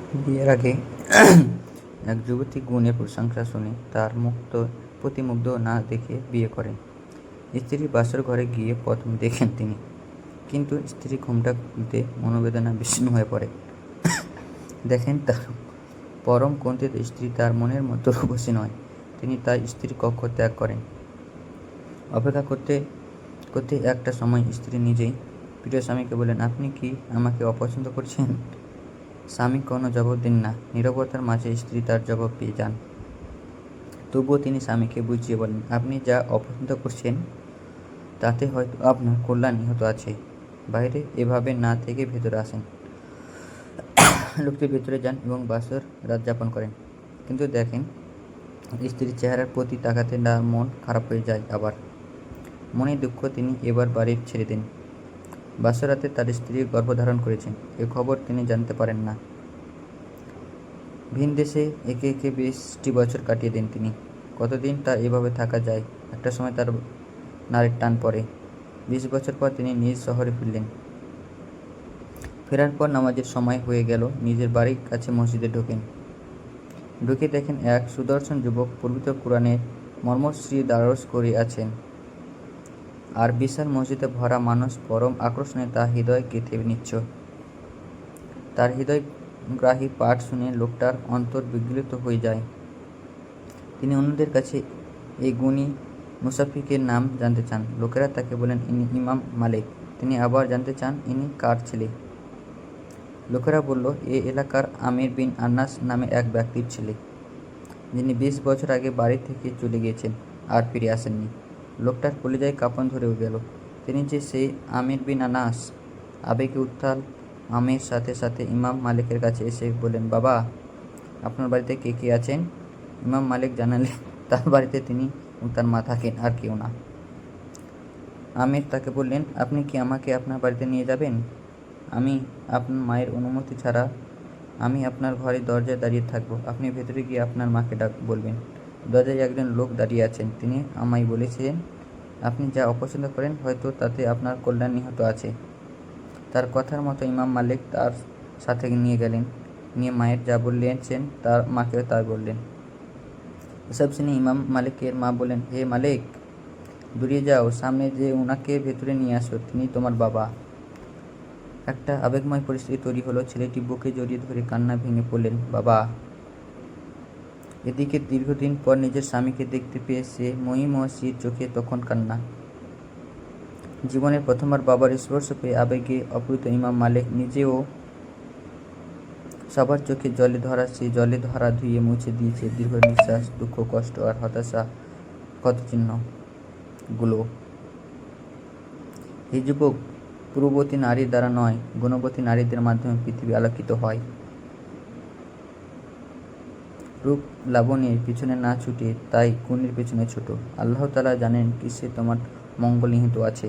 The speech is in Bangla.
বিয়ের আগে এক যুবতী গুণের প্রশংসা শুনে তার প্রতি মুগ্ধ না দেখে বিয়ে করেন। স্ত্রী বাসর ঘরে গিয়ে প্রথম দেখেন তিনি, কিন্তু স্ত্রী ঘুমটা খুলতে মনোবেদনা বিচ্ছিন্ন হয়ে পড়ে। দেখেন তার পরম কন্ঠিত স্ত্রী তার মনের মতো রূপসী নয়। তিনি তার স্ত্রীর কক্ষ ত্যাগ করেন। অপেক্ষা করতে করতে একটা সময় স্ত্রী নিজেই প্রিয় স্বামীকে বলেন, আপনি কি আমাকে অপছন্দ করছেন? স্বামী কোনো জবাব দেন না। নীরবতার মাঝে স্ত্রী তার জবাব পেয়ে যান। তবুও তিনি স্বামীকে বুঝিয়ে বলেন, আপনি যা অপছন্দ করছেন তাতে হয়তো আপনার কল্যাণ নিহিত আছে। বাইরে এভাবে না থেকে ভেতরে আসেন। লোকটি ভেতরে যান এবং বাসর রাত যাপন করেন। কিন্তু দেখেন স্ত্রীর চেহারার প্রতি তাকাতে না মন খারাপ হয়ে যায়। আবার মনে দুঃখ, তিনি এবার বাড়ি ছেড়ে দেন। বাসরাতে তার স্ত্রী গর্ভধারণ করেছেন এ খবর তিনি জানতে পারেন না। ভিন দেশে একে একে 20টি বছর কাটিয়ে দেন তিনি। কতদিন তা এভাবে থাকা যায়? একটা সময় তার নারীর টান পড়ে। 20 বছর পর তিনি নিজ শহরে ফিরলেন। ফেরার পর নামাজের সময় হয়ে গেল। নিজের বাড়ির কাছে মসজিদে ঢুকে দেখেন এক সুদর্শন যুবক পবিত্র কুরআনের মর্মশ্রী দারস করে আছেন, আর বিশাল মসজিদে ভরা মানুষ পরম আকর্ষণে তার হৃদয় গেঁথে নিচ্ছ। তার হৃদয়গ্রাহী পাঠ শুনে লোকটার অন্তর বিগলিত হয়ে যায়। তিনি অন্যদের কাছে এই গুণী মুসাফিরের নাম জানতে চান। লোকেরা তাকে বলেন, ইনি ইমাম মালিক। তিনি আবার জানতে চান, ইনি কার ছেলে? লোকেরা বলল, এ এলাকার আমির বিন আনাস নামে এক ব্যক্তির ছেলে, যিনি 20 বছর আগে বাড়ি থেকে চলে গিয়েছেন আর ফিরে আসেননি। লোকটার কলিজায় কাঁপন ধরে গেল। তিনি যে সেই আমির বিন আনাস। আবেগে উত্তাল আমির সাথে সাথে ইমাম মালিকের কাছে এসে বললেন, বাবা, আপনার বাড়িতে কে কে আছেন? ইমাম মালিক জানালেন, তার বাড়িতে তিনি ও তার মা থাকেন, আর কেউ না। আমির তাকে বললেন, আপনি কি আমাকে আপনার বাড়িতে নিয়ে যাবেন? আমি আপনার মায়ের অনুমতি ছাড়া আমি আপনার ঘরের দরজায় দাঁড়িয়ে থাকবো। আপনি ভেতরে গিয়ে আপনার মাকে বলবেন। দরজায় একজন লোক দাঁড়িয়ে আছেন। তিনি আমায় বলেছেন, আপনি যা অপছন্দ করেন হয়তো তাতে আপনার কল্যাণ নিহিত আছে। তার কথার মতো ইমাম মালিক তার সাথে নিয়ে গেলেন। নিয়ে মায়ের যা বললেন তার মাকেও তাই বললেন। এসব শুনে ইমাম মালিকের মা বলেন, হে মালিক, দূরিয়ে যাও, সামনে যে ওনাকে ভেতরে নিয়ে আসো, তিনি তোমার বাবা। একটা আবেগময় পরিস্থিতি তৈরি হলো। ছেলেটি বুকে জড়িয়ে ধরে কান্না ভেঙে পড়লেন, বাবা। এদিকে দীর্ঘদিন পর নিজের স্বামীকে দেখতে পেয়ে সে মহিমহসির চোখে তখন কান্না। জীবনের প্রথমবার বাবার স্পর্শ পেয়ে আবেগে অপ্লুত ইমাম মালিক নিজেও সবার চোখে জলে ধরা ধুয়ে মুছে দিয়েছে দীর্ঘ নিঃশ্বাস, দুঃখ, কষ্ট আর হতাশা ক্ষতচিহ্নগুলো। এই যুবক, পূর্ববর্তী নারীর দ্বারা নয়, গুণবতী নারীদের মাধ্যমে পৃথিবী আলোকিত হয়। রূপ লাবণের পিছনে না ছুটে তাই গুণের পেছনে ছোট। আল্লাহ তাআলা জানেন কিসে তোমার মঙ্গল নিহিত আছে।